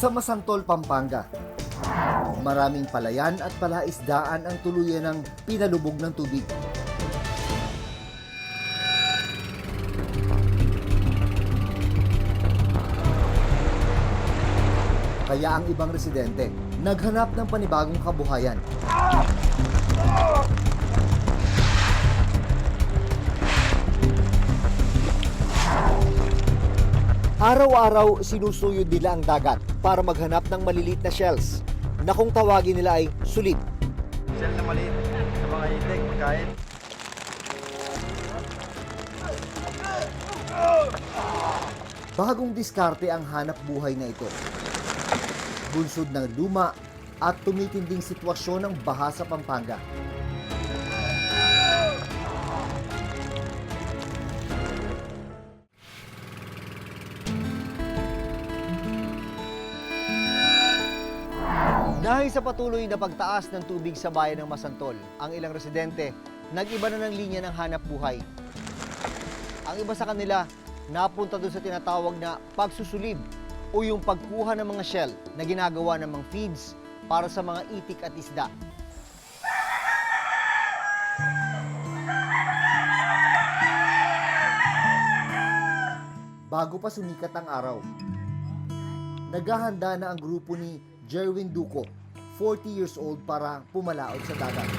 Sa Masantol, Pampanga, maraming palayan at palaisdaan ang tuluyan ng pinalubog ng tubig. Kaya ang ibang residente naghanap ng panibagong kabuhayan. Araw-araw sinusuyod nila ang dagat para maghanap ng maliliit na shells na kung tawagin nila ay sulid. Shell na maliit sa mga itik, pagkain. Bagong diskarte ang hanap buhay na ito. Bunsod ng luma at tumitinding sitwasyon ng baha sa Pampanga. Dahil sa patuloy na pagtaas ng tubig sa bayan ng Masantol, ang ilang residente nag-iba na ng linya ng hanap buhay. Ang iba sa kanila napunta doon sa tinatawag na pagsusulib o yung pagkuha ng mga shell na ginagawa ng mga feeds para sa mga itik at isda. Bago pa sumikat ang araw, naghahanda na ang grupo ni Jerwin Duco, 40 years old, para pumalaot sa dagat.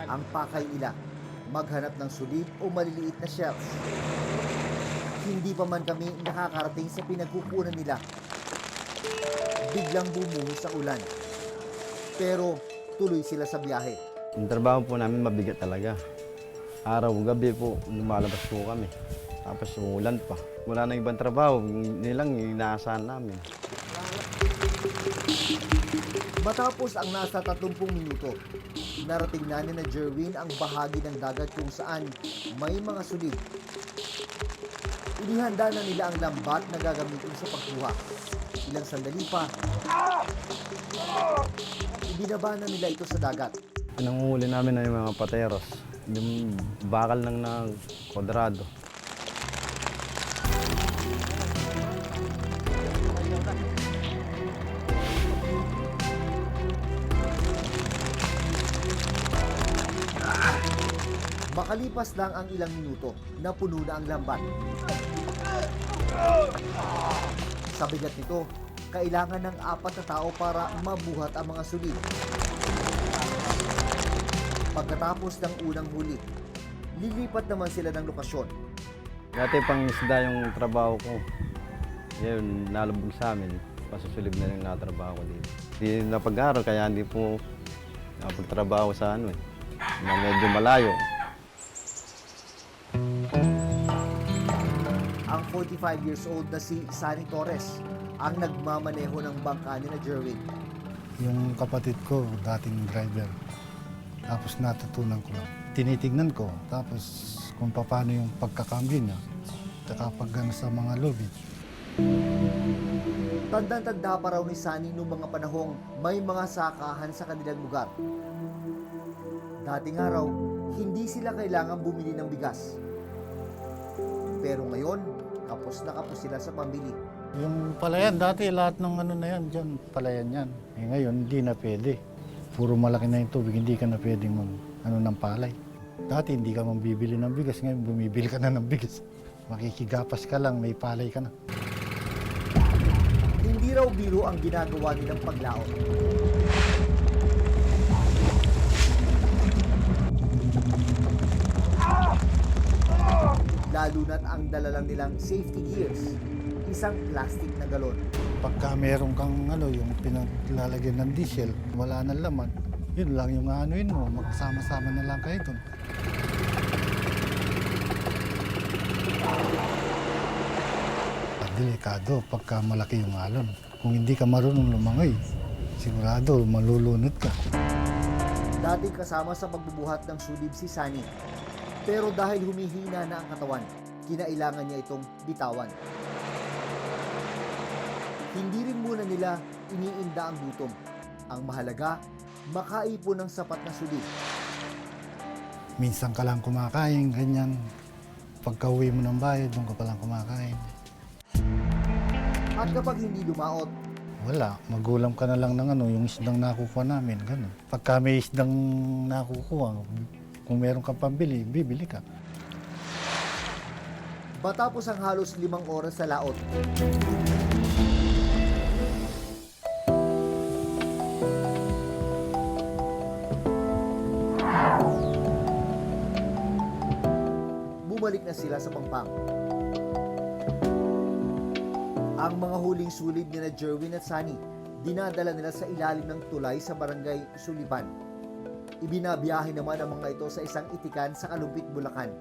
Ang pakay nila, maghanap ng sulid o maliliit na shells. Hindi pa man kami nakakarating sa pinagkukunan nila. Biglang bumuhos ang ulan. Pero tuloy sila sa biyahe. Yung trabaho po namin mabigat talaga. Araw, gabi po, lumalabas po kami. Tapos umulan pa. Wala na ibang trabaho, nilang inaasahan namin. Matapos ang nasa 30 minuto, narating na ni Jerwin ang bahagi ng dagat kung saan may mga sulid. Inihanda na nila ang lambat na gagamitin sa pagkuha. Ilang sandali pa, ibinaba na nila ito sa dagat. Nanguhuli namin ay mga pateros. Yung bakal lang na kwadrado. Makalipas lang ang ilang minuto, napuno na ang lambat. Sa bigat nito, kailangan ng 4 na tao para mabuhat ang mga sulid. Pagkatapos ng unang huli, lilipat naman sila ng lokasyon. Dati pang isda yung trabaho ko. Ngayon, nalubog sa amin. Pasusulib na yung natrabaho ko dito. Hindi napag-aral, kaya hindi po napagtrabaho sa ano eh. Na medyo malayo. Ang 45 years old na si Sunny Torres ang nagmamaneho ng bangka ni Jerwin. Yung kapatid ko, dating driver. Tapos natutunan ko lang. Tinitignan ko, tapos kung paano yung pagkakambyo niya. Tsaka pag sa mga lobby. Tandang-tanda pa raw ni Sunny noong mga panahong may mga sakahan sa kanilang lugar. Dating araw, hindi sila kailangan bumili ng bigas. Pero ngayon, kapos na kapos sila sa pambili. Yung palayan, dati lahat ng ano na yan, dyan, palayan yan. Eh ngayon, hindi na pwede. Puro malaki na yung tubig, hindi ka na pwedeng ng palay. Dati hindi ka bibili ng bigas, ngayon bumibili ka na ng bigas. Makikigapas ka lang, may palay ka na. Hindi raw biro ang ginagawa nilang paglaot. Lalo na't ang dala lang nilang safety gears, isang plastic na galon. Pagka meron kang yung pinaglalagyan ng diesel, wala nang laman, yun lang yung anuin mo, magsama-sama na lang kayo dun. Delikado pagka malaki yung alon. Kung hindi ka marunong lumangoy, sigurado malulunod ka. Dati kasama sa pagbubuhat ng sulib si Sunny. Pero dahil humihina na ang katawan, kinailangan niya itong bitawan. Hindi rin muna nila iniinda ang gutom. Ang mahalaga, makaipon ng sapat na sulib. Minsan ka lang kumakain, ganyan. Pagka uwi mo ng bahay, doon ka palang kumakain. At kapag hindi dumaot, Wala, magulam ka na lang ng yung isdang nakukuha namin, gano'n. Pagka may isdang nakukuha, kung meron kang pambili, bibili ka. matapos ang halos 5 oras sa laot, bumalik na sila sa Pampang. Ang mga huling sulib ni na Jerwin at Sunny, dinadala nila sa ilalim ng tulay sa barangay Sulipan. Ibinabiyahe naman ang mga ito sa isang itikan sa Kalumpit, Bulacan.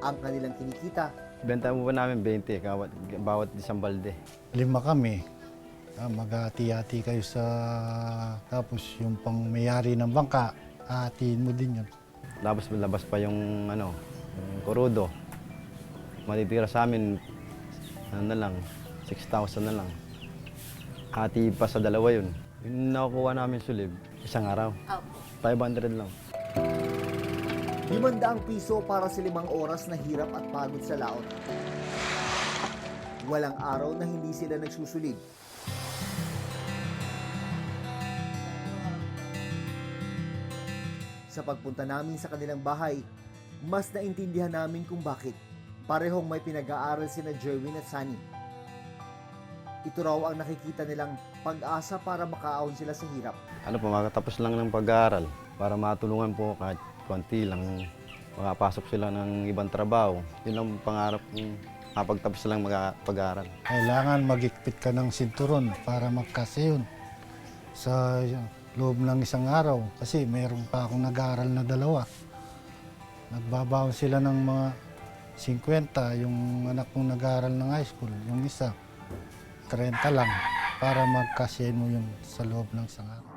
Ang kanilang kinikita, Benta mo ba namin 20 bawat isang balde. 5 kami. Maghati-hati kayo sa... Tapos yung pang mayari ng bangka, hatiin mo din yun. Labas pa yung kurudo. Matitira sa amin, na lang, 6,000 na lang. Hati pa sa 2 yun. Yung nakukuha namin sulib, isang araw. 500 lang. 500 piso para sa 5 oras na hirap at pagod sa laot. Walang araw na hindi sila nagsusulib. Sa pagpunta namin sa kanilang bahay, mas naintindihan namin kung bakit parehong may pinag-aaral sina Jerwin at Sunny. Ito raw ang nakikita nilang pag-asa para makaahon sila sa hirap. Makatapos lang ng pag-aaral para matulungan po kahit konti lang. Makapasok sila ng ibang trabaho. Yun ang pangarap kong kapagtapos lang pag-aaral. Kailangan magigpit ka ng sinturon para magkasa yun sa loob ng isang araw. Kasi meron pa akong nag-aaral na 2. Nagbabaon sila ng mga 50, yung anak kong nag-aaral ng high school, yung isa, 30 lang, para magkasya mo yun sa loob ng isang araw.